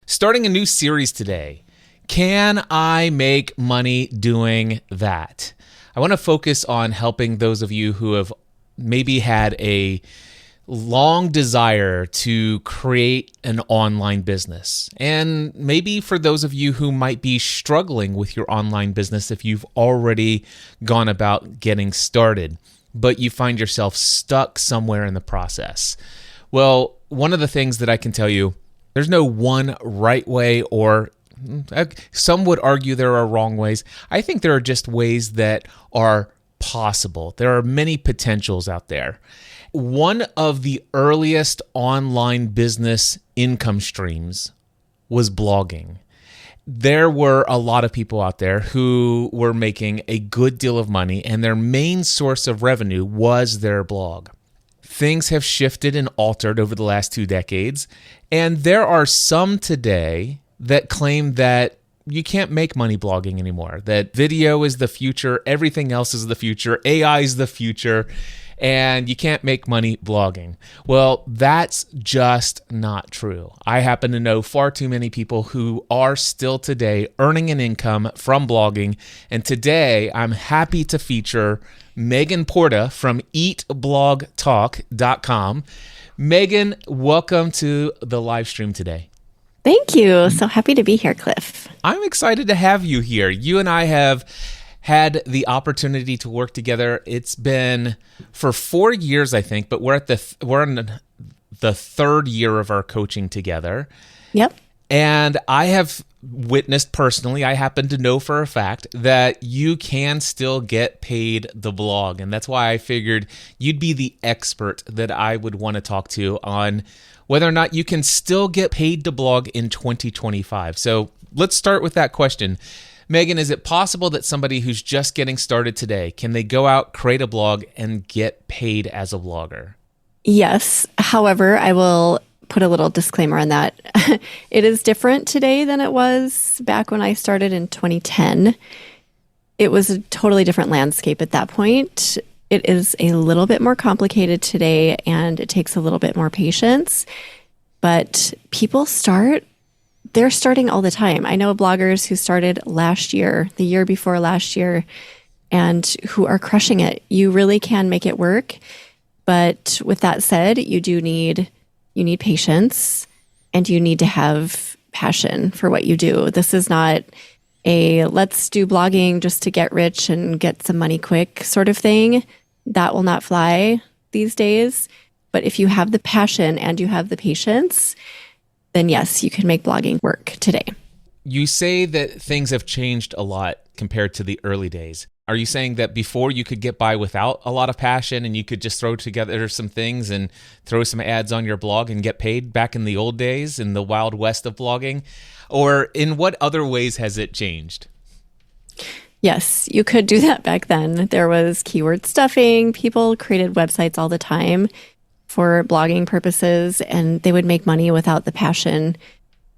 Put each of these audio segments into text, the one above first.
starting a new series today. Can I make money doing that? I want to focus on helping those of you who have maybe had a long desire to create an online business. And maybe for those of you who might be struggling with your online business if you've already gone about getting started, but you find yourself stuck somewhere in the process. Well, one of the things that I can tell you, there's no one right way, or some would argue there are wrong ways. I think there are just ways that are possible. There are many potentials out there. One of the earliest online business income streams was blogging. There were a lot of people out there who were making a good deal of money, and their main source of revenue was their blog. Things have shifted and altered over the last 2 decades, and there are some today that claim that you can't make money blogging anymore, that video is the future, everything else is the future, AI is the future, and you can't make money blogging. Well, that's just not true. I happen to know far too many people who are still today earning an income from blogging, and today I'm happy to feature Megan Porta from eatblogtalk.com. Megan, welcome to the live stream today. Thank you. So happy to be here, Cliff. I'm excited to have you here. You and I have had the opportunity to work together. It's been for 4 years, I think, but we're in the third year of our coaching together. Yep. And I have witnessed personally, I happen to know for a fact that you can still get paid to blog. And that's why I figured you'd be the expert that I would want to talk to on whether or not you can still get paid to blog in 2025. So let's start with that question. Megan, is it possible that somebody who's just getting started today, can they go out, create a blog, and get paid as a blogger? Yes. However, I will put a little disclaimer on that. It is different today than it was back when I started in 2010. It was a totally different landscape at that point. It is a little bit more complicated today, and it takes a little bit more patience. But people they're starting all the time. I know bloggers who started last year, the year before last year, and who are crushing it. You really can make it work. But with that said, you need patience, and you need to have passion for what you do. This is not a let's do blogging just to get rich and get some money quick sort of thing. That will not fly these days. But if you have the passion and you have the patience, then yes, you can make blogging work today. You say that things have changed a lot compared to the early days. Are you saying that before you could get by without a lot of passion and you could just throw together some things and throw some ads on your blog and get paid back in the old days, in the wild west of blogging? Or in what other ways has it changed? Yes, you could do that back then. There was keyword stuffing. People created websites all the time for blogging purposes, and they would make money without the passion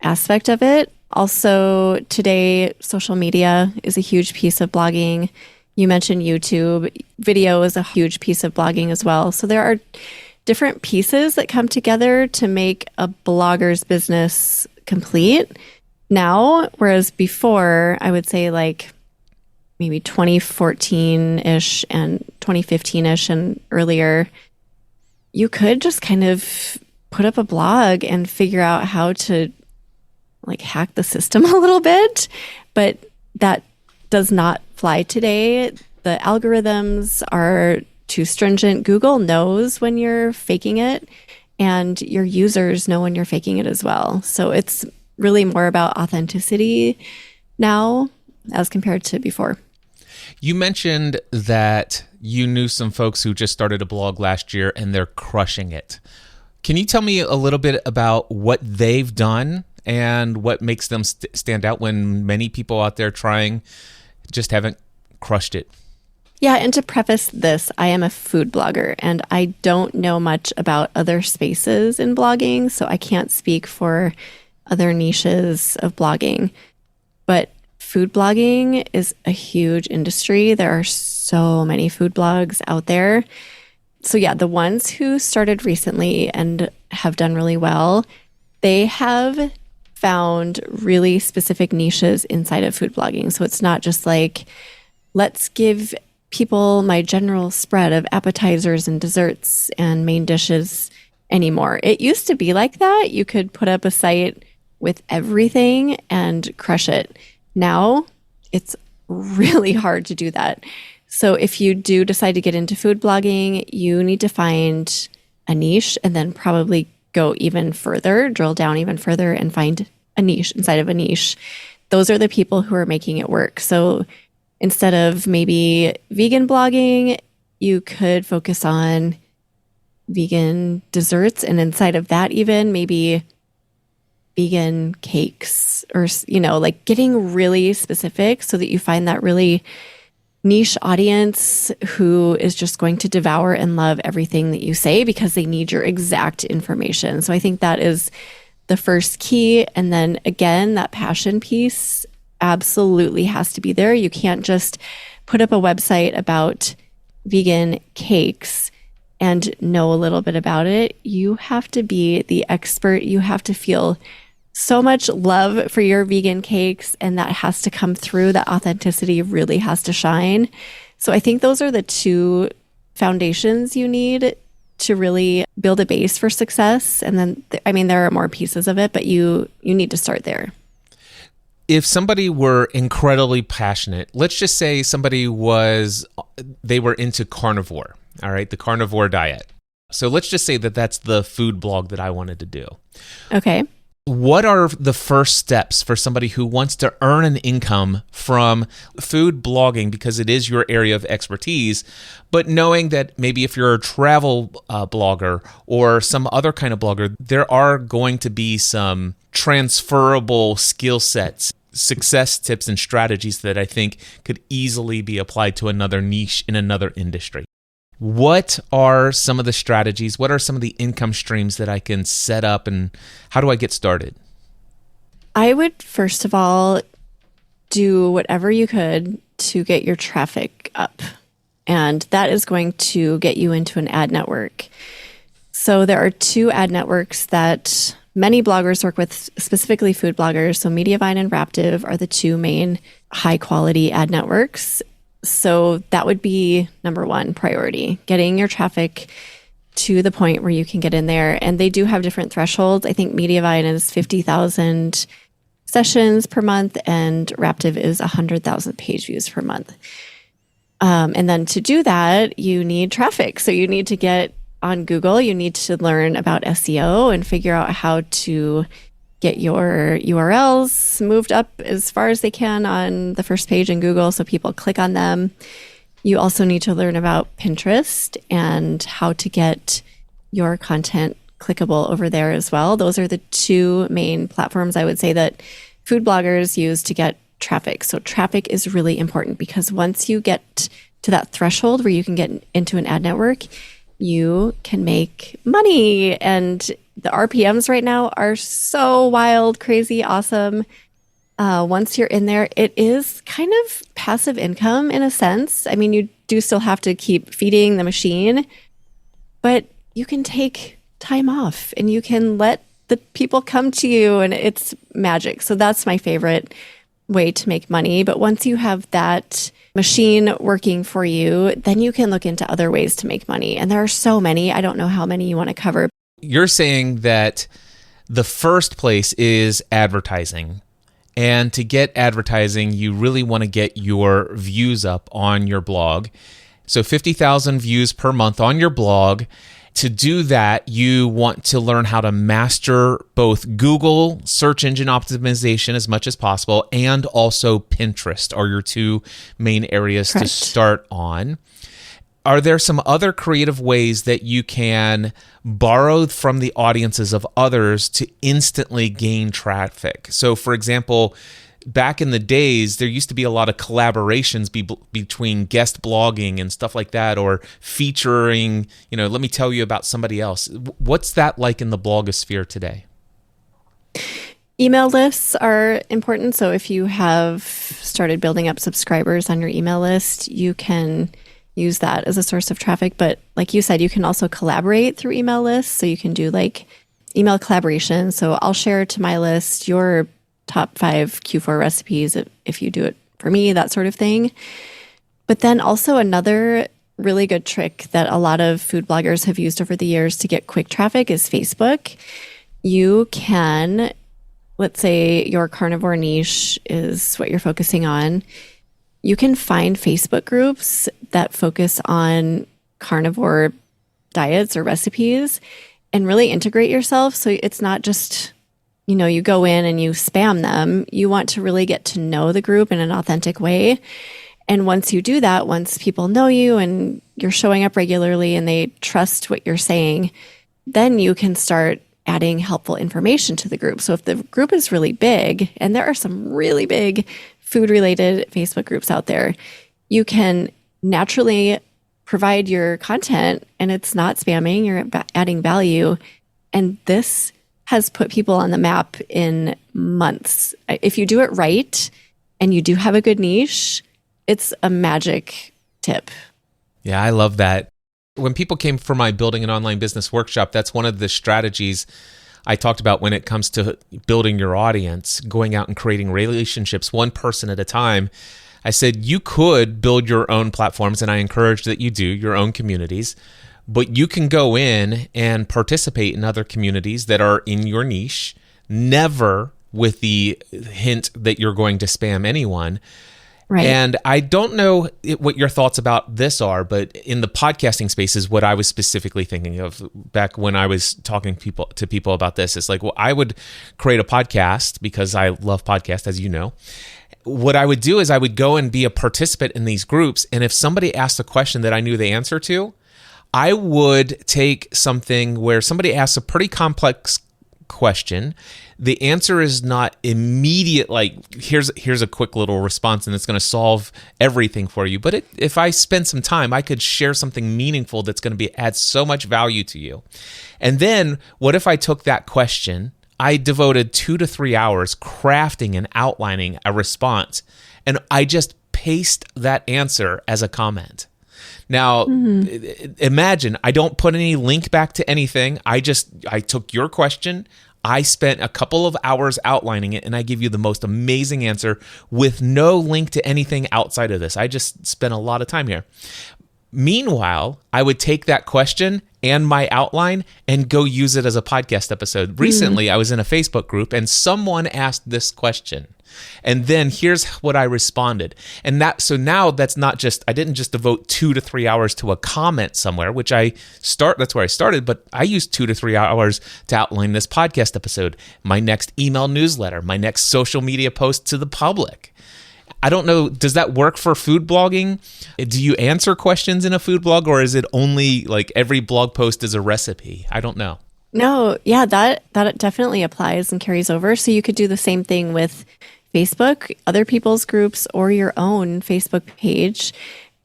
aspect of it. Also, today, social media is a huge piece of blogging. You mentioned YouTube. Video is a huge piece of blogging as well. So there are different pieces that come together to make a blogger's business complete now, whereas before, I would say like maybe 2014-ish and 2015-ish and earlier, you could just kind of put up a blog and figure out how to like hack the system a little bit, but that does not fly today. The algorithms are too stringent. Google knows when you're faking it, and your users know when you're faking it as well. So it's really more about authenticity now as compared to before. You mentioned that you knew some folks who just started a blog last year and they're crushing it. Can you tell me a little bit about what they've done and what makes them stand out when many people out there trying just haven't crushed it? Yeah, and to preface this, I am a food blogger, and I don't know much about other spaces in blogging, so I can't speak for other niches of blogging. But food blogging is a huge industry. There are so many food blogs out there. So yeah, the ones who started recently and have done really well, they have found really specific niches inside of food blogging. So it's not just like, let's give people my general spread of appetizers and desserts and main dishes anymore. It used to be like that. You could put up a site with everything and crush it. Now it's really hard to do that. So if you do decide to get into food blogging, you need to find a niche and then probably go even further, drill down even further and find a niche inside of a niche. Those are the people who are making it work. So instead of maybe vegan blogging, you could focus on vegan desserts. And inside of that, even maybe vegan cakes or, like getting really specific so that you find that really niche audience who is just going to devour and love everything that you say because they need your exact information. So I think that is the first key. And then again, that passion piece absolutely has to be there. You can't just put up a website about vegan cakes and know a little bit about it. You have to be the expert. You have to feel so much love for your vegan cakes, and that has to come through. That authenticity really has to shine. So I think those are the two foundations you need to really build a base for success. And then, there are more pieces of it, but you need to start there. If somebody were incredibly passionate, let's just say they were into carnivore, all right, the carnivore diet. So let's just say that that's the food blog that I wanted to do. Okay. What are the first steps for somebody who wants to earn an income from food blogging, because it is your area of expertise, but knowing that maybe if you're a travel blogger or some other kind of blogger, there are going to be some transferable skill sets, success tips and strategies that I think could easily be applied to another niche in another industry. What are some of the strategies? What are some of the income streams that I can set up, and how do I get started? I would first of all do whatever you could to get your traffic up. And that is going to get you into an ad network. So there are two ad networks that many bloggers work with, specifically food bloggers. So Mediavine and Raptive are the two main high quality ad networks. So that would be number one priority, getting your traffic to the point where you can get in there. And they do have different thresholds. I think Mediavine is 50,000 sessions per month and Raptive is 100,000 page views per month. And then to do that, you need traffic. So you need to get on Google. You need to learn about SEO and figure out how to get your URLs moved up as far as they can on the first page in Google so people click on them. You also need to learn about Pinterest and how to get your content clickable over there as well. Those are the two main platforms I would say that food bloggers use to get traffic. So traffic is really important because once you get to that threshold where you can get into an ad network, you can make money. And the RPMs right now are so wild, crazy, awesome. Once you're in there, it is kind of passive income in a sense. I mean, you do still have to keep feeding the machine, but you can take time off and you can let the people come to you and it's magic. So that's my favorite way to make money. But once you have that machine working for you, then you can look into other ways to make money. And there are so many. I don't know how many you want to cover. You're saying that the first place is advertising. And to get advertising, you really want to get your views up on your blog. So 50,000 views per month on your blog. To do that, you want to learn how to master both Google search engine optimization as much as possible and also Pinterest are your two main areas Correct. to start on. Are there some other creative ways that you can borrow from the audiences of others to instantly gain traffic? So, for example, back in the days, there used to be a lot of collaborations between guest blogging and stuff like that, or featuring, let me tell you about somebody else. What's that like in the blogosphere today? Email lists are important. So if you have started building up subscribers on your email list, you can use that as a source of traffic. But like you said, you can also collaborate through email lists. So you can do like email collaboration. So I'll share to my list your top 5 Q4 recipes if you do it for me, that sort of thing. But then also another really good trick that a lot of food bloggers have used over the years to get quick traffic is Facebook. You can, let's say your carnivore niche is what you're focusing on. You can find Facebook groups that focus on carnivore diets or recipes and really integrate yourself. So it's not just, you go in and you spam them. You want to really get to know the group in an authentic way. And once you do that, once people know you and you're showing up regularly and they trust what you're saying, then you can start adding helpful information to the group. So if the group is really big, and there are some really big food-related Facebook groups out there, you can naturally provide your content and it's not spamming, you're adding value. And this has put people on the map in months. If you do it right and you do have a good niche, it's a magic tip. Yeah, I love that. When people came for my Building an Online Business workshop, that's one of the strategies I talked about when it comes to building your audience, going out and creating relationships one person at a time. I said you could build your own platforms, and I encourage that you do your own communities, but you can go in and participate in other communities that are in your niche, never with the hint that you're going to spam anyone. Right. And I don't know what your thoughts about this are, but in the podcasting space is what I was specifically thinking of back when I was talking to people about this. It's like, well, I would create a podcast because I love podcasts, as you know. What I would do is I would go and be a participant in these groups. And if somebody asked a question that I knew the answer to, I would take something where somebody asks a pretty complex question. The answer is not immediate, like here's a quick little response and it's going to solve everything for you. But if I spend some time, I could share something meaningful that's going to add so much value to you. And then what if I took that question, I devoted 2 to 3 hours crafting and outlining a response, and I just paste that answer as a comment. Now, imagine I don't put any link back to anything. I took your question. I spent a couple of hours outlining it, and I give you the most amazing answer with no link to anything outside of this. I just spent a lot of time here. Meanwhile, I would take that question and my outline and go use it as a podcast episode. Recently, I was in a Facebook group and someone asked this question. And then here's what I responded. And so now that's not just, I didn't just devote 2 to 3 hours to a comment somewhere, that's where I started, but I used 2 to 3 hours to outline this podcast episode, my next email newsletter, my next social media post to the public. I don't know, does that work for food blogging? Do you answer questions in a food blog, or is it only like every blog post is a recipe? I don't know. No, yeah, that definitely applies and carries over. So you could do the same thing with Facebook, other people's groups, or your own Facebook page.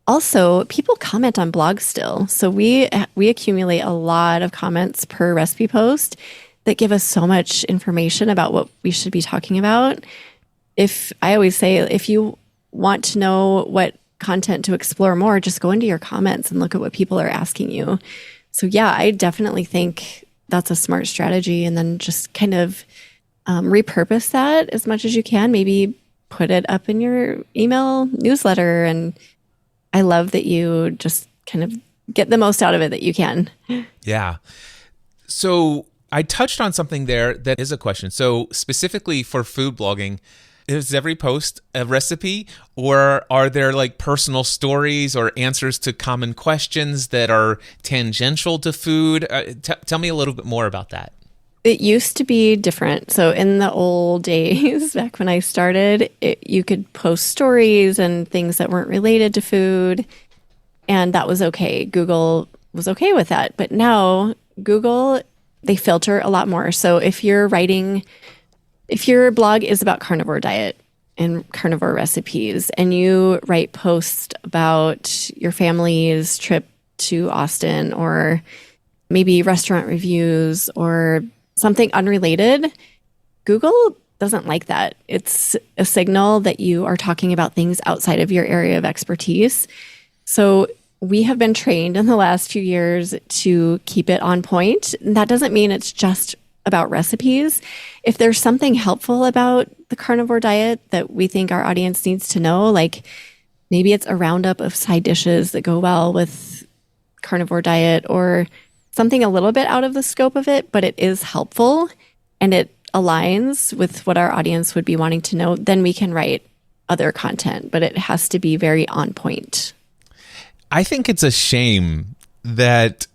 Also, people comment on blogs still. So we accumulate a lot of comments per recipe post that give us so much information about what we should be talking about. I always say, if you want to know what content to explore more, just go into your comments and look at what people are asking you. So yeah, I definitely think that's a smart strategy. And then just kind of repurpose that as much as you can. Maybe put it up in your email newsletter. And I love that you just kind of get the most out of it that you can. Yeah. So I touched on something there that is a question. So specifically for food blogging, is every post a recipe, or are there like personal stories or answers to common questions that are tangential to food? Tell me a little bit more about that. It used to be different. So in the old days, back when I started, you could post stories and things that weren't related to food, and that was okay. Google was okay with that. But now Google, they filter a lot more. So if your blog is about carnivore diet and carnivore recipes, and you write posts about your family's trip to Austin, or maybe restaurant reviews or something unrelated, Google doesn't like that. It's a signal that you are talking about things outside of your area of expertise. So we have been trained in the last few years to keep it on point. And that doesn't mean it's just about recipes. If there's something helpful about the carnivore diet that we think our audience needs to know, like maybe it's a roundup of side dishes that go well with carnivore diet, or something a little bit out of the scope of it, but it is helpful and it aligns with what our audience would be wanting to know, then we can write other content, but it has to be very on point. I think it's a shame that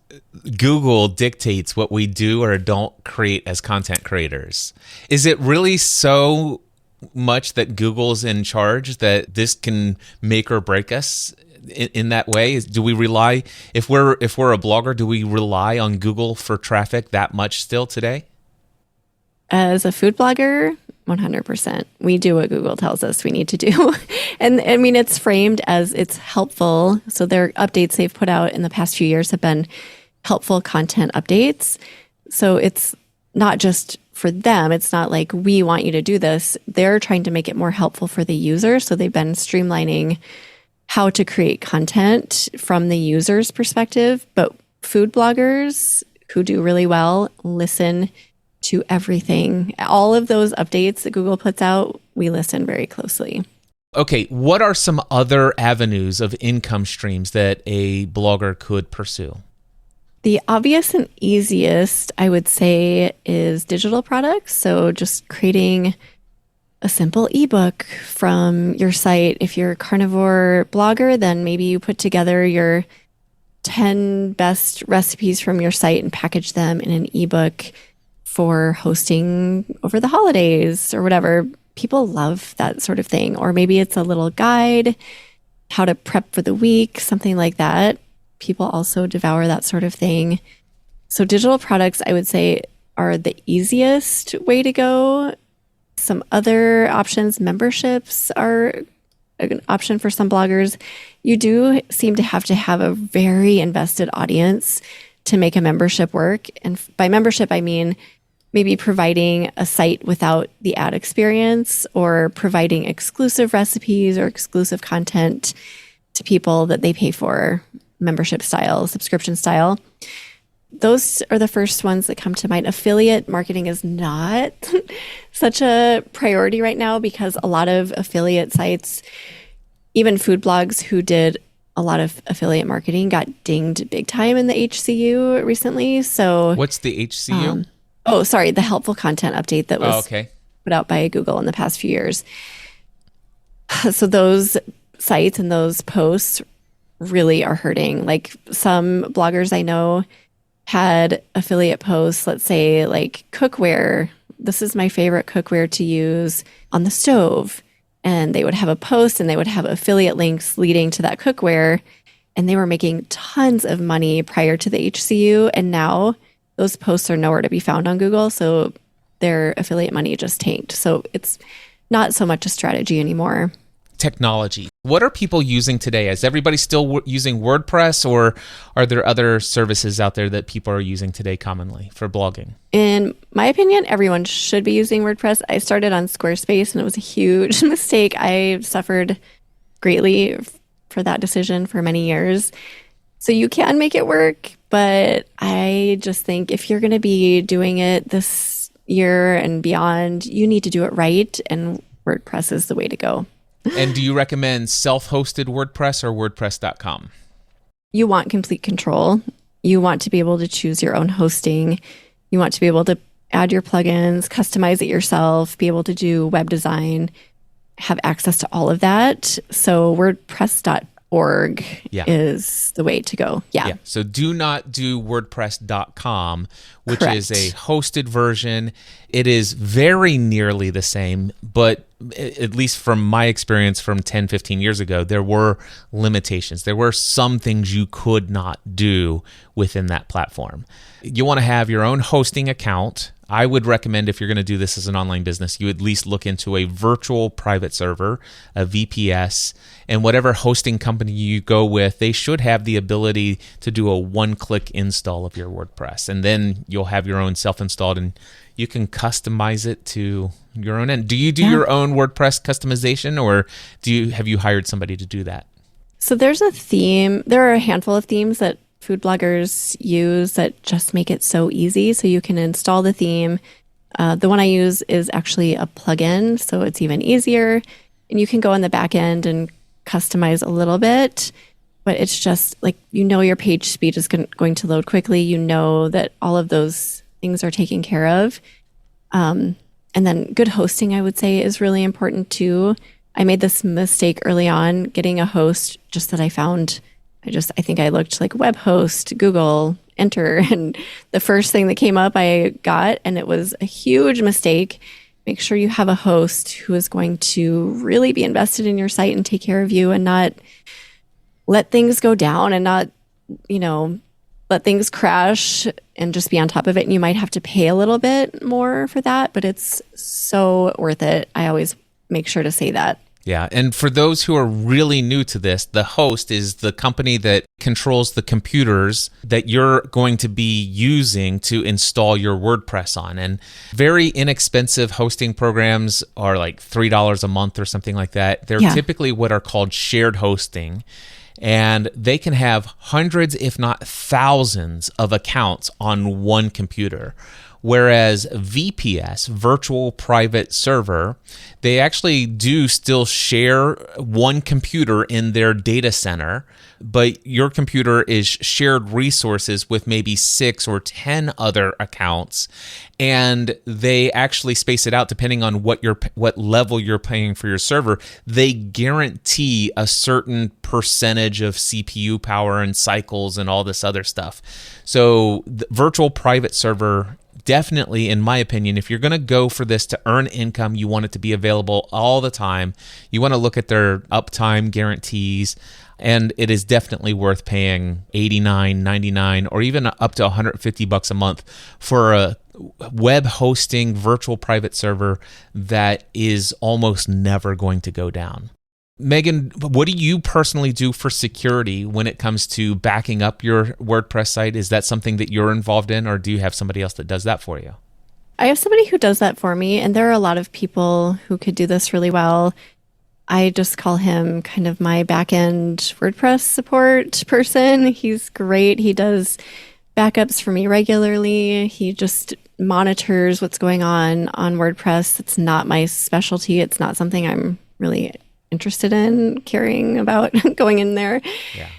Google dictates what we do or don't create as content creators. Is it really so much that Google's in charge that this can make or break us in that way? Do we rely, if we're a blogger, do we rely on Google for traffic that much still today? As a food blogger, 100%. We do what Google tells us we need to do. And I mean, it's framed as it's helpful. So their updates they've put out in the past few years have been helpful content updates. So it's not just for them. It's not like we want you to do this. They're trying to make it more helpful for the user. So they've been streamlining how to create content from the user's perspective. But food bloggers who do really well listen to everything. All of those updates that Google puts out, we listen very closely. Okay, what are some other avenues of income streams that a blogger could pursue? The obvious and easiest, I would say, is digital products. So just creating a simple ebook from your site. If you're a carnivore blogger, then maybe you put together your 10 best recipes from your site and package them in an ebook for hosting over the holidays or whatever. People love that sort of thing. Or maybe it's a little guide, how to prep for the week, something like that. People also devour that sort of thing. So digital products, I would say, are the easiest way to go. Some other options, memberships are an option for some bloggers. You do seem to have a very invested audience to make a membership work. And by membership, I mean maybe providing a site without the ad experience, or providing exclusive recipes or exclusive content to people that they pay for, membership style, subscription style. Those are the first ones that come to mind. Affiliate marketing is not such a priority right now because a lot of affiliate sites, even food blogs who did a lot of affiliate marketing, got dinged big time in the HCU recently. So what's the HCU? The helpful content update that was put out by Google in the past few years. So those sites and those posts really are hurting. Like some bloggers I know had affiliate posts, let's say like cookware. This is my favorite cookware to use on the stove. And they would have a post and they would have affiliate links leading to that cookware. And they were making tons of money prior to the HCU. And now those posts are nowhere to be found on Google. So their affiliate money just tanked. So it's not so much a strategy anymore. Technology. What are people using today? Is everybody still using WordPress, or are there other services out there that people are using today commonly for blogging? In my opinion, everyone should be using WordPress. I started on Squarespace and it was a huge mistake. I suffered greatly for that decision for many years. So you can make it work, but I just think if you're going to be doing it this year and beyond, you need to do it right, and WordPress is the way to go. And do you recommend self-hosted WordPress or WordPress.com? You want complete control. You want to be able to choose your own hosting. You want to be able to add your plugins, customize it yourself, be able to do web design, have access to all of that. So WordPress.org is the way to go. Yeah. So do not do WordPress.com, which Correct. is a hosted version. It is very nearly the same, but at least from my experience from 10, 15 years ago, there were limitations. There were some things you could not do within that platform. You want to have your own hosting account. I would recommend, if you're going to do this as an online business, you at least look into a virtual private server, a VPS, and whatever hosting company you go with, they should have the ability to do a one-click install of your WordPress. And then you'll have your own self-installed, and you can customize it to your own end. Do you do your own WordPress customization, or have you hired somebody to do that? So there's a theme. There are a handful of themes that food bloggers use that just make it so easy. So you can install the theme. The one I use is actually a plugin, so it's even easier. And you can go in the back end and customize a little bit, but it's just like, your page speed is going to load quickly. You know that all of those things are taken care of. And then good hosting, I would say, is really important too. I made this mistake early on getting a host just that I found. I think I looked like web host, Google, enter, and the first thing that came up I got, and it was a huge mistake. Make sure you have a host who is going to really be invested in your site and take care of you and not let things go down and not, let things crash and just be on top of it. And you might have to pay a little bit more for that, but it's so worth it. I always make sure to say that. Yeah. And for those who are really new to this, the host is the company that controls the computers that you're going to be using to install your WordPress on. And very inexpensive hosting programs are like $3 a month or something like that. They're typically what are called shared hosting. And they can have hundreds, if not thousands, of accounts on one computer. Whereas VPS, Virtual Private Server, they actually do still share one computer in their data center, but your computer is shared resources with maybe 6 or 10 other accounts, and they actually space it out depending on what level you're paying for your server. They guarantee a certain percentage of CPU power and cycles and all this other stuff. So the Virtual Private Server, definitely, in my opinion, if you're going to go for this to earn income, you want it to be available all the time. You want to look at their uptime guarantees, and it is definitely worth paying $89, $99, or even up to $150 a month for a web hosting virtual private server that is almost never going to go down. Megan, what do you personally do for security when it comes to backing up your WordPress site? Is that something that you're involved in, or do you have somebody else that does that for you? I have somebody who does that for me, and there are a lot of people who could do this really well. I just call him kind of my back-end WordPress support person. He's great. He does backups for me regularly. He just monitors what's going on WordPress. It's not my specialty. It's not something I'm really interested in caring about going in there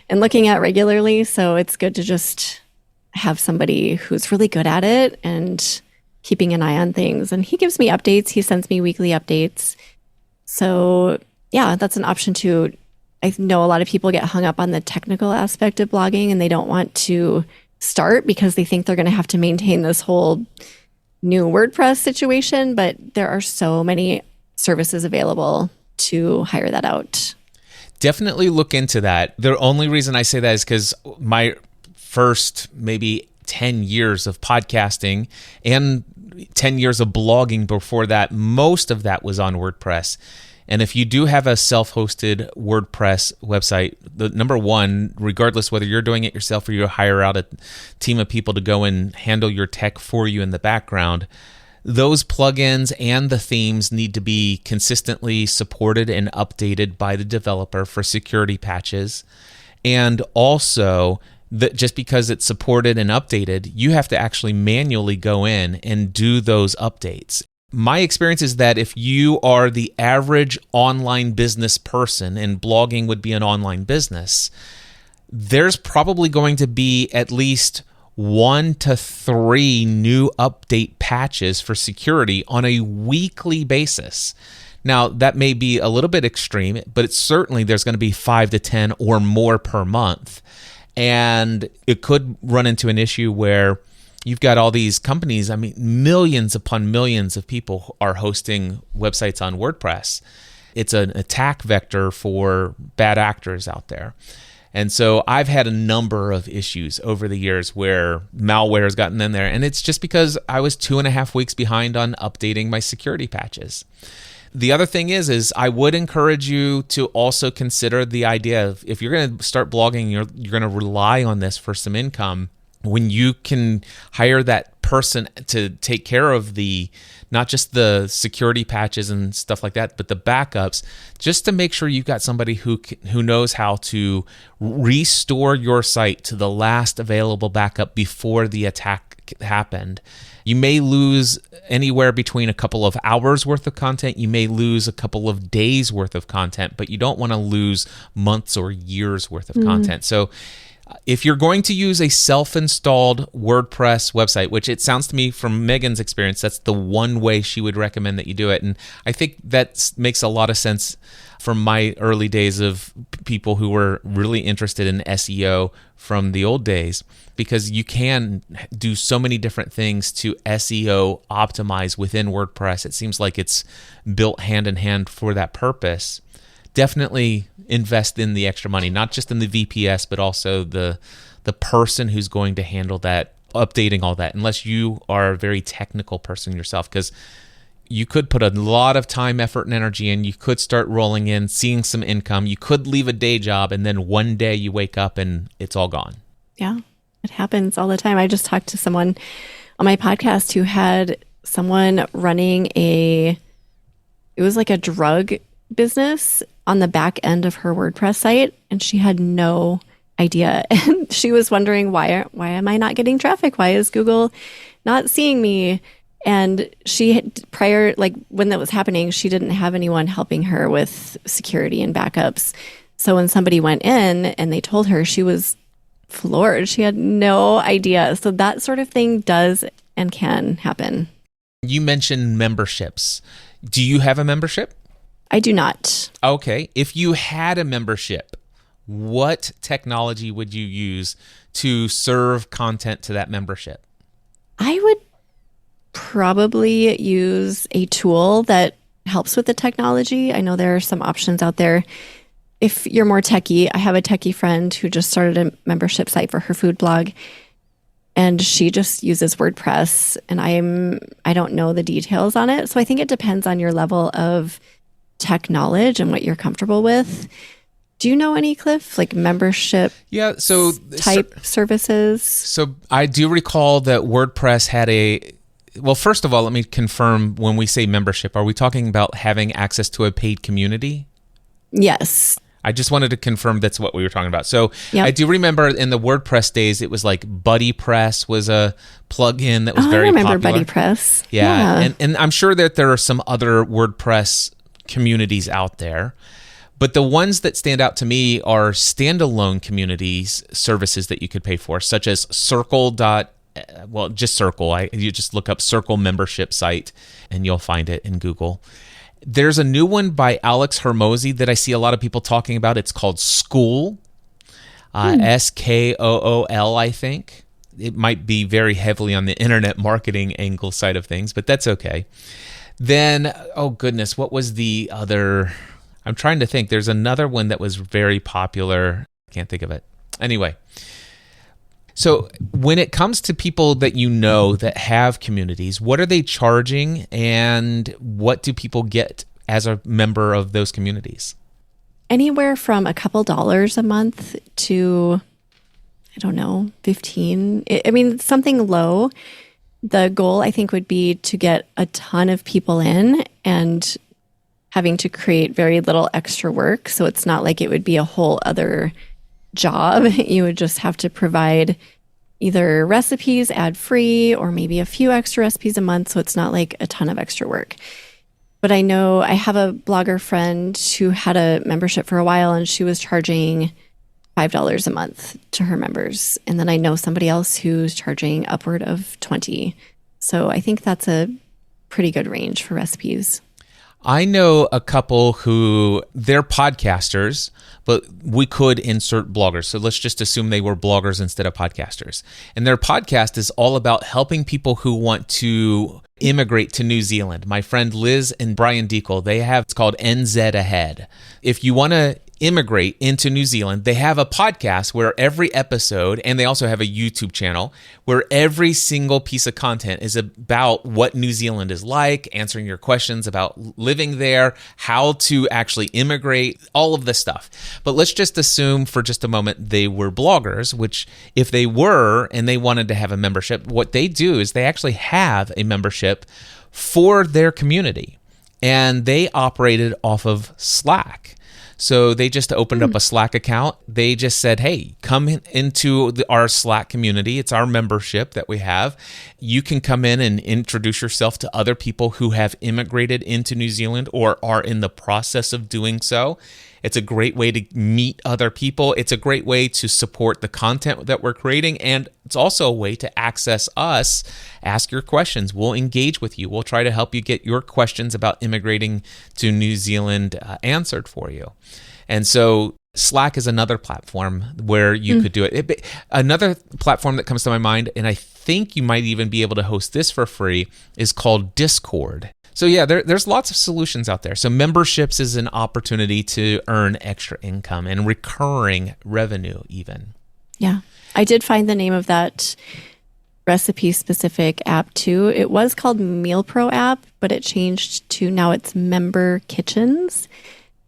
and looking at regularly. So it's good to just have somebody who's really good at it and keeping an eye on things. And he gives me updates. He sends me weekly updates. So yeah, that's an option too. I know a lot of people get hung up on the technical aspect of blogging and they don't want to start because they think they're going to have to maintain this whole new WordPress situation, but there are so many services available to hire that out. Definitely look into that. The only reason I say that is because my first maybe 10 years of podcasting and 10 years of blogging before that, most of that was on WordPress. And if you do have a self-hosted WordPress website, the number one, regardless whether you're doing it yourself or you hire out a team of people to go and handle your tech for you in the background, those plugins and the themes need to be consistently supported and updated by the developer for security patches. And also, just because it's supported and updated, you have to actually manually go in and do those updates. My experience is that if you are the average online business person, and blogging would be an online business, there's probably going to be at least 1 to 3 new update patches for security on a weekly basis. Now, that may be a little bit extreme, but it's certainly there's going to be 5 to 10 or more per month. And it could run into an issue where you've got all these companies, millions upon millions of people are hosting websites on WordPress. It's an attack vector for bad actors out there. And so I've had a number of issues over the years where malware has gotten in there, and it's just because I was 2.5 weeks behind on updating my security patches. The other thing is I would encourage you to also consider the idea of, if you're going to start blogging, you're going to rely on this for some income, when you can hire that person to take care of not just the security patches and stuff like that, but the backups, just to make sure you've got somebody who knows how to restore your site to the last available backup before the attack happened. You may lose anywhere between a couple of hours worth of content. You may lose a couple of days worth of content, but you don't want to lose months or years worth of content. So if you're going to use a self-installed WordPress website, which it sounds to me from Megan's experience, that's the one way she would recommend that you do it. And I think that makes a lot of sense from my early days of people who were really interested in SEO from the old days, because you can do so many different things to SEO optimize within WordPress. It seems like it's built hand in hand for that purpose. Definitely invest in the extra money, not just in the VPS, but also the person who's going to handle that, updating all that, unless you are a very technical person yourself, because you could put a lot of time, effort, and energy in. You could start rolling in, seeing some income. You could leave a day job, and then one day you wake up and it's all gone. Yeah, it happens all the time. I just talked to someone on my podcast who had someone running it was like a drug business on the back end of her WordPress site, and she had no idea. And she was wondering, why am I not getting traffic? Why is Google not seeing me? And she had, prior, like when that was happening, she didn't have anyone helping her with security and backups. So when somebody went in and they told her, she was floored. She had no idea. So that sort of thing does and can happen. You mentioned memberships. Do you have a membership? I do not. Okay. If you had a membership, what technology would you use to serve content to that membership? I would probably use a tool that helps with the technology. I know there are some options out there. If you're more techie, I have a techie friend who just started a membership site for her food blog, and she just uses WordPress, and I don't know the details on it. So I think it depends on your level of tech knowledge and what you're comfortable with. Do you know any, Cliff, like membership type services? So I do recall that WordPress had well, first of all, let me confirm, when we say membership, are we talking about having access to a paid community? Yes. I just wanted to confirm that's what we were talking about. So yep. I do remember in the WordPress days, it was like BuddyPress was a plugin that was very popular. I remember BuddyPress. Yeah. And I'm sure that there are some other WordPress communities out there. But the ones that stand out to me are standalone communities, services that you could pay for, such as Circle. Just Circle. You just look up Circle membership site and you'll find it in Google. There's a new one by Alex Hormozy that I see a lot of people talking about. It's called Skool, Skool, I think. It might be very heavily on the internet marketing angle side of things, but that's okay. Then, oh goodness, what was the other? I'm trying to think. There's another one that was very popular. I can't think of it. Anyway. So when it comes to people that you know that have communities, what are they charging, and what do people get as a member of those communities? Anywhere from a couple dollars a month to, I don't know, 15. I mean, something low. The goal, I think, would be to get a ton of people in and having to create very little extra work. So it's not like it would be a whole other job. You would just have to provide either recipes ad-free or maybe a few extra recipes a month, so it's not like a ton of extra work. But I know I have a blogger friend who had a membership for a while, and she was charging $5 a month to her members. And then I know somebody else who's charging upward of $20. So I think that's a pretty good range for recipes. I know a couple who, they're podcasters, but we could insert bloggers. So let's just assume they were bloggers instead of podcasters. And their podcast is all about helping people who want to immigrate to New Zealand. My friend Liz and Brian Deacle, they have, it's called NZ Ahead. If you want to immigrate into New Zealand, they have a podcast where every episode, and they also have a YouTube channel where every single piece of content is about what New Zealand is like, answering your questions about living there, how to actually immigrate, all of this stuff. But let's just assume for just a moment they were bloggers, which if they were and they wanted to have a membership, what they do is they actually have a membership for their community, and they operated off of Slack. So they just opened up a Slack account. They just said, hey, come into our Slack community. It's our membership that we have. You can come in and introduce yourself to other people who have immigrated into New Zealand or are in the process of doing so. It's a great way to meet other people. It's a great way to support the content that we're creating. And it's also a way to access us, ask your questions. We'll engage with you. We'll try to help you get your questions about immigrating to New Zealand answered for you. And so Slack is another platform where you could do it. Another platform that comes to my mind, and I think you might even be able to host this for free, is called Discord. So yeah, there's lots of solutions out there. So memberships is an opportunity to earn extra income and recurring revenue even. Yeah. I did find the name of that recipe-specific app too. It was called Meal Pro app, but it changed to now it's Member Kitchens.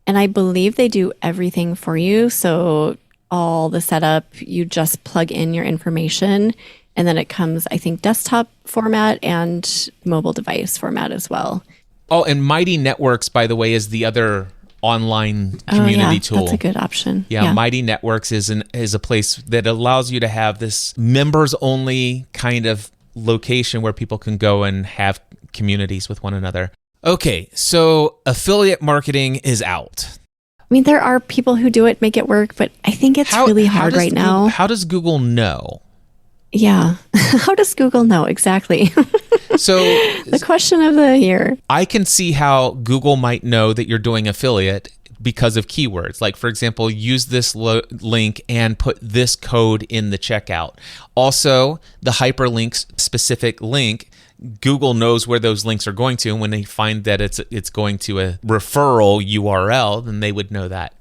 And I believe they do everything for you. So all the setup, you just plug in your information. And then it comes, I think, desktop format and mobile device format as well. Oh, and Mighty Networks, by the way, is the other online community tool. That's a good option. Yeah, Mighty Networks is a place that allows you to have this members-only kind of location where people can go and have communities with one another. Okay, so affiliate marketing is out. I mean, there are people who do it, make it work, but I think it's really hard right now. How does Google know? Yeah. How does Google know? Exactly. So the question of the year. I can see how Google might know that you're doing affiliate because of keywords. Like, for example, use this link and put this code in the checkout. Also, the hyperlinks specific link, Google knows where those links are going to. And when they find that it's going to a referral URL, then they would know that.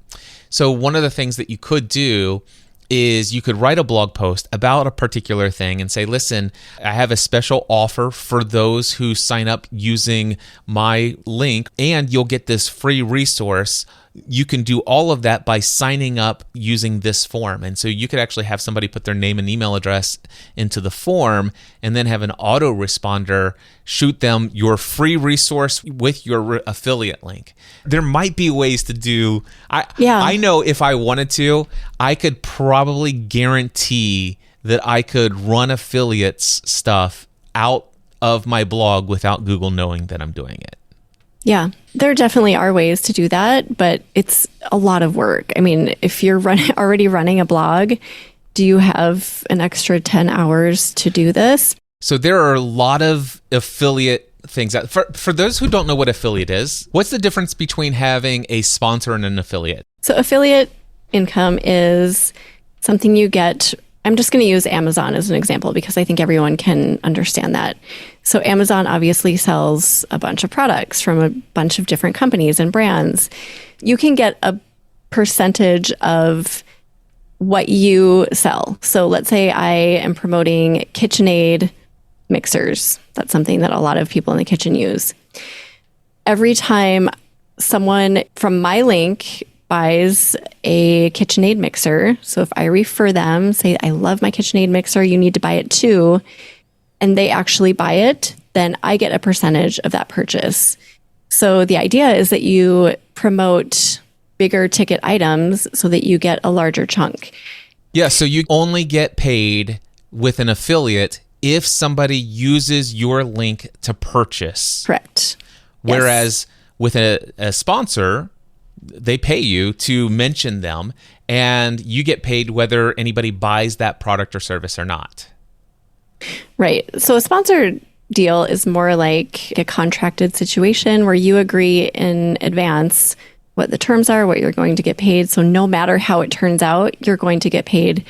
So one of the things that you could do is you could write a blog post about a particular thing and say, listen, I have a special offer for those who sign up using my link, and you'll get this free resource. You can do all of that by signing up using this form. And so you could actually have somebody put their name and email address into the form and then have an autoresponder shoot them your free resource with your affiliate link. There might be ways to do, I know if I wanted to, I could probably guarantee that I could run affiliates stuff out of my blog without Google knowing that I'm doing it. Yeah, there definitely are ways to do that, but it's a lot of work. I mean, if you're already running a blog, do you have an extra 10 hours to do this? So there are a lot of affiliate things. For those who don't know what affiliate is, what's the difference between having a sponsor and an affiliate? So affiliate income is something you get. I'm just going to use Amazon as an example because I think everyone can understand that. So Amazon obviously sells a bunch of products from a bunch of different companies and brands. You can get a percentage of what you sell. So let's say I am promoting KitchenAid mixers. That's something that a lot of people in the kitchen use. Every time someone from my link buys a KitchenAid mixer, so if I refer them, say, I love my KitchenAid mixer, you need to buy it too, and they actually buy it, then I get a percentage of that purchase. So the idea is that you promote bigger ticket items so that you get a larger chunk. Yeah, so you only get paid with an affiliate if somebody uses your link to purchase. Correct. Whereas with a sponsor, they pay you to mention them, and you get paid whether anybody buys that product or service or not. Right. So a sponsored deal is more like a contracted situation where you agree in advance what the terms are, what you're going to get paid. So no matter how it turns out, you're going to get paid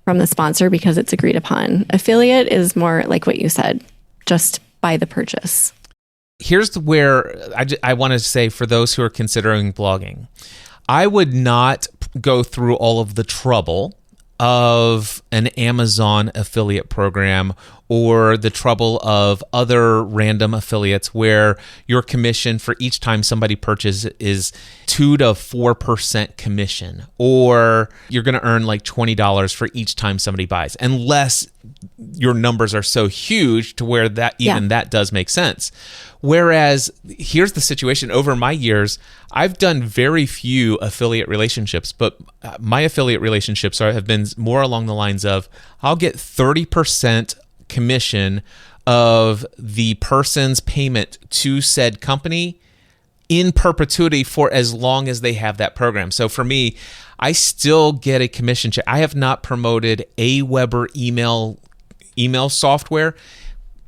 from the sponsor because it's agreed upon. Affiliate is more like what you said, just by the purchase. Here's where I want to say for those who are considering blogging, I would not go through all of the trouble of an Amazon affiliate program or the trouble of other random affiliates where your commission for each time somebody purchases is 2 to 4% commission, or you're going to earn like $20 for each time somebody buys, unless your numbers are so huge to where that even that does make sense. Whereas here's the situation. Over my years, I've done very few affiliate relationships, but my affiliate relationships have been more along the lines of I'll get 30% commission of the person's payment to said company in perpetuity for as long as they have that program. So for me, I still get a commission check. I have not promoted Aweber email software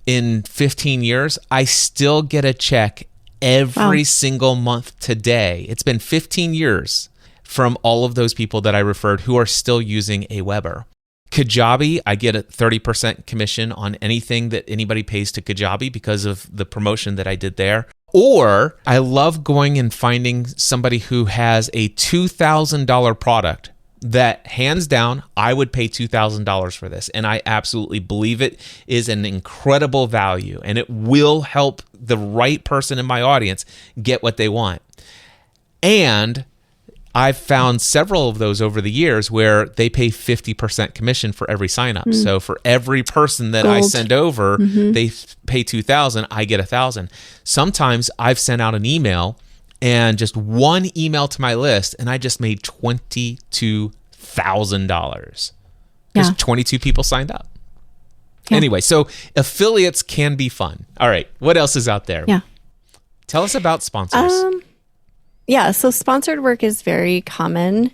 in 15 years. I still get a check every single month today. It's been 15 years from all of those people that I referred who are still using Aweber. Kajabi, I get a 30% commission on anything that anybody pays to Kajabi because of the promotion that I did there. Or I love going and finding somebody who has a $2,000 product that hands down, I would pay $2,000 for this. And I absolutely believe it is an incredible value and it will help the right person in my audience get what they want. And I've found several of those over the years where they pay 50% commission for every sign up. So for every person that I send over, they pay $2,000, I get $1,000. Sometimes I've sent out an email and just one email to my list, and I just made $22,000 because 22 people signed up. Yeah. Anyway, so affiliates can be fun. All right, what else is out there? Yeah. Tell us about sponsors. So sponsored work is very common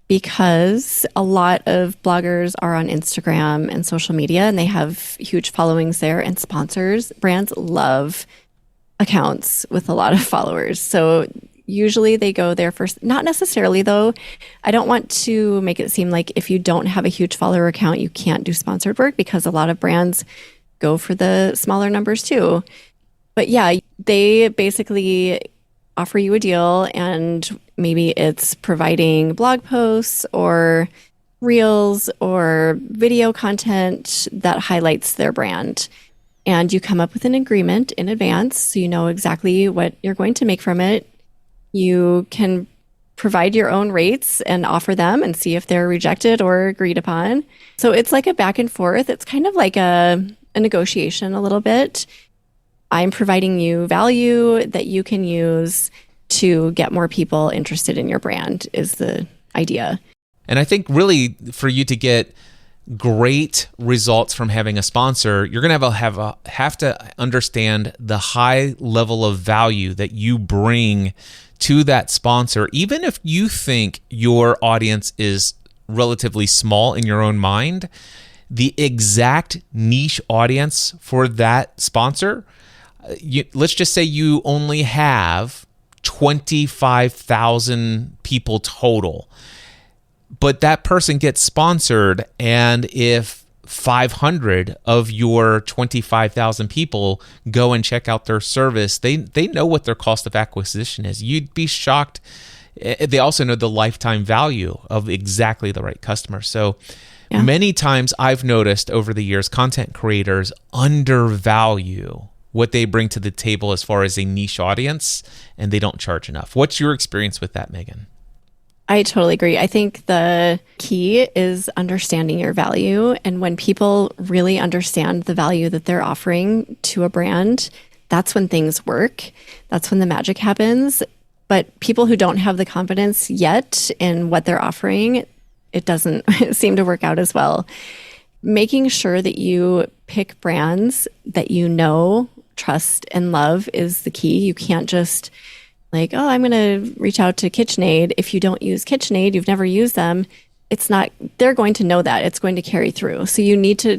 because a lot of bloggers are on Instagram and social media, and they have huge followings there, and brands love accounts with a lot of followers. So usually they go there first. Not necessarily, though. I don't want to make it seem like if you don't have a huge follower account, you can't do sponsored work, because a lot of brands go for the smaller numbers too. But yeah, they basically offer you a deal, and maybe it's providing blog posts or reels or video content that highlights their brand. And you come up with an agreement in advance, so you know exactly what you're going to make from it. You can provide your own rates and offer them and see if they're rejected or agreed upon. So it's like a back and forth. It's kind of like a negotiation a little bit. I'm providing you value that you can use to get more people interested in your brand is the idea. And I think really for you to get great results from having a sponsor, you're going to have to understand the high level of value that you bring to that sponsor, even if you think your audience is relatively small in your own mind. The exact niche audience for that sponsor, let's just say you only have 25,000 people total, but that person gets sponsored, and if 500 of your 25,000 people go and check out their service, they know what their cost of acquisition is. You'd be shocked. They also know the lifetime value of exactly the right customer. So many times I've noticed over the years, content creators undervalue what they bring to the table as far as a niche audience, and they don't charge enough. What's your experience with that, Megan? I totally agree. I think the key is understanding your value. And when people really understand the value that they're offering to a brand, that's when things work. That's when the magic happens. But people who don't have the confidence yet in what they're offering, it doesn't seem to work out as well. Making sure that you pick brands that you know, trust, and love is the key. You can't just like, oh, I'm going to reach out to KitchenAid. If you don't use KitchenAid, you've never used them, they're going to know that. It's going to carry through. So you need to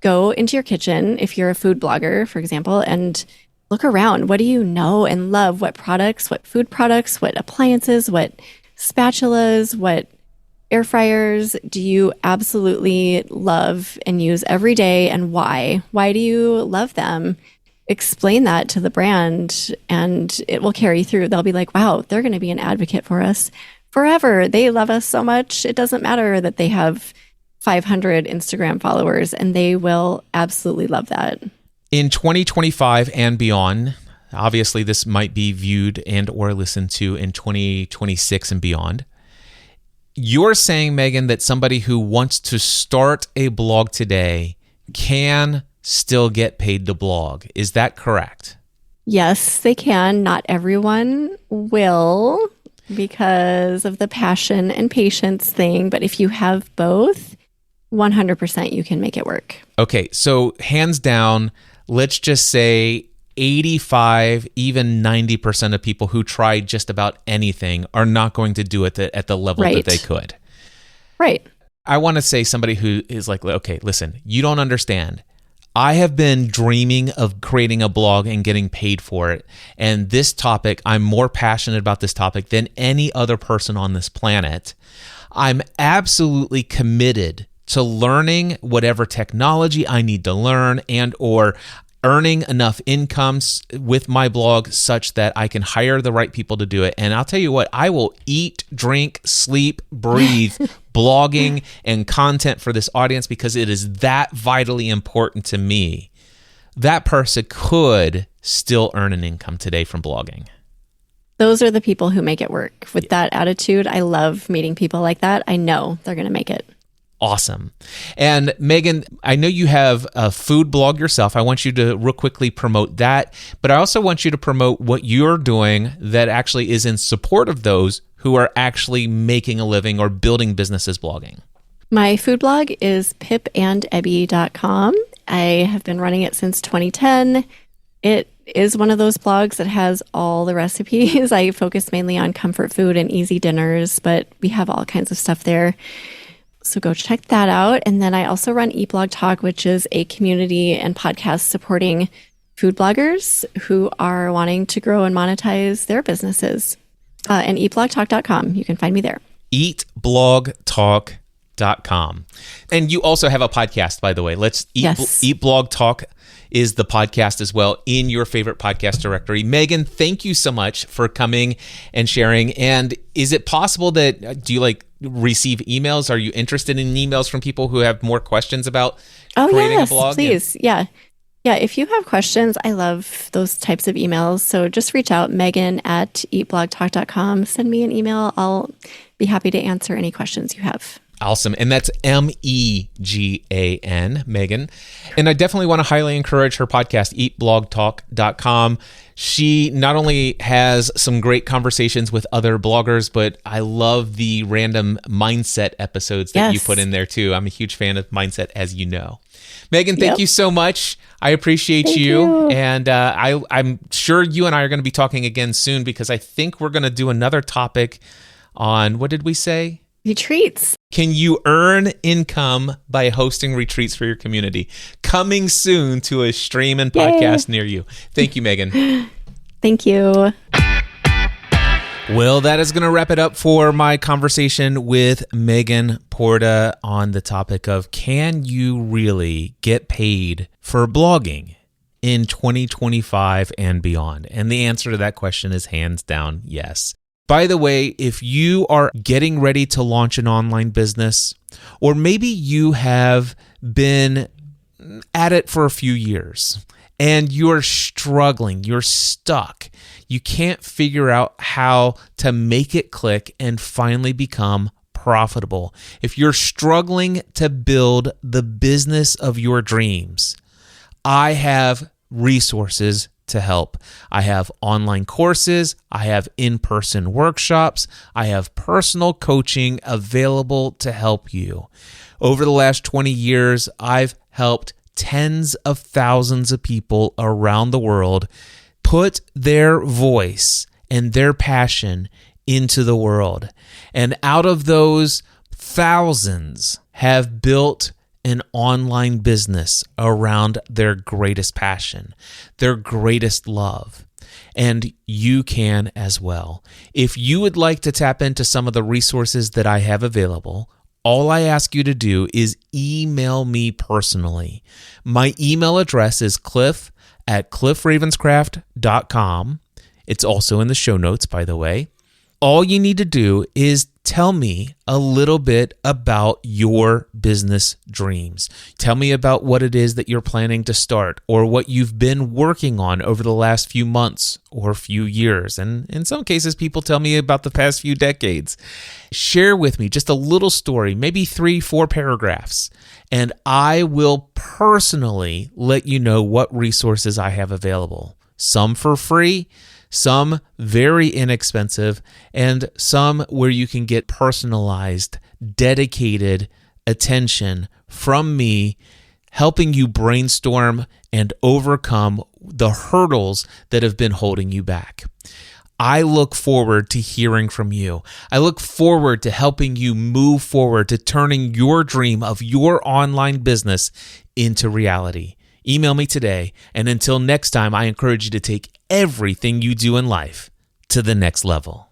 go into your kitchen, if you're a food blogger, for example, and look around. What do you know and love? What products, what food products, what appliances, what spatulas, what air fryers do you absolutely love and use every day, and why? Why do you love them? Explain that to the brand, and it will carry through. They'll be like, wow, they're going to be an advocate for us forever. They love us so much. It doesn't matter that they have 500 Instagram followers, and they will absolutely love that. In 2025 and beyond, obviously this might be viewed and or listened to in 2026 and beyond. You're saying, Megan, that somebody who wants to start a blog today can still get paid to blog. Is that correct? Yes, they can. Not everyone will because of the passion and patience thing. But if you have both, 100% you can make it work. Okay, so hands down, let's just say 85, even 90% of people who try just about anything are not going to do it at the level that they could. Right. I want to say somebody who is like, okay, listen, you don't understand. I have been dreaming of creating a blog and getting paid for it. And this topic, I'm more passionate about this topic than any other person on this planet. I'm absolutely committed to learning whatever technology I need to learn and or earning enough incomes with my blog such that I can hire the right people to do it. And I'll tell you what, I will eat, drink, sleep, breathe blogging and content for this audience because it is that vitally important to me. That person could still earn an income today from blogging. Those are the people who make it work. With that attitude, I love meeting people like that. I know they're going to make it. Awesome. And Megan, I know you have a food blog yourself. I want you to real quickly promote that, but I also want you to promote what you're doing that actually is in support of those who are actually making a living or building businesses blogging. My food blog is pipandebby.com. I have been running it since 2010. It is one of those blogs that has all the recipes. I focus mainly on comfort food and easy dinners, but we have all kinds of stuff there. So go check that out. And then I also run Eat Blog Talk, which is a community and podcast supporting food bloggers who are wanting to grow and monetize their businesses. And eatblogtalk.com. You can find me there. Eatblogtalk.com. And you also have a podcast, by the way. Eat Blog Talk is the podcast as well in your favorite podcast directory. Megan, thank you so much for coming and sharing. And is it possible that, do you receive emails? Are you interested in emails from people who have more questions about creating a blog? Please. Yeah. If you have questions, I love those types of emails. So just reach out, Megan@eatblogtalk.com. Send me an email. I'll be happy to answer any questions you have. Awesome. And that's Megan, Megan. And I definitely want to highly encourage her podcast, eatblogtalk.com. She not only has some great conversations with other bloggers, but I love the random mindset episodes that you put in there too. I'm a huge fan of mindset, as you know. Megan, thank you so much. I appreciate you. And I'm sure you and I are going to be talking again soon because I think we're going to do another topic on, what did we say? Retreats. Can you earn income by hosting retreats for your community? Coming soon to a stream and podcast near you. Thank you, Megan. Thank you. Well, that is going to wrap it up for my conversation with Megan Porta on the topic of, can you really get paid for blogging in 2025 and beyond? And the answer to that question is hands down yes. By the way, if you are getting ready to launch an online business, or maybe you have been at it for a few years and you're struggling, you're stuck, you can't figure out how to make it click and finally become profitable. If you're struggling to build the business of your dreams, I have resources to help. I have online courses, I have in-person workshops, I have personal coaching available to help you. Over the last 20 years, I've helped tens of thousands of people around the world put their voice and their passion into the world. And out of those, thousands have built an online business around their greatest passion, their greatest love. And you can as well. If you would like to tap into some of the resources that I have available, all I ask you to do is email me personally. My email address is cliff@cliffravenscraft.com. It's also in the show notes, by the way. All you need to do is tell me a little bit about your business dreams. Tell me about what it is that you're planning to start or what you've been working on over the last few months or few years. And in some cases, people tell me about the past few decades. Share with me just a little story, maybe 3-4 paragraphs, and I will personally let you know what resources I have available. Some for free, some very inexpensive, and some where you can get personalized, dedicated attention from me, helping you brainstorm and overcome the hurdles that have been holding you back. I look forward to hearing from you. I look forward to helping you move forward to turning your dream of your online business into reality. Email me today, and until next time, I encourage you to take everything you do in life to the next level.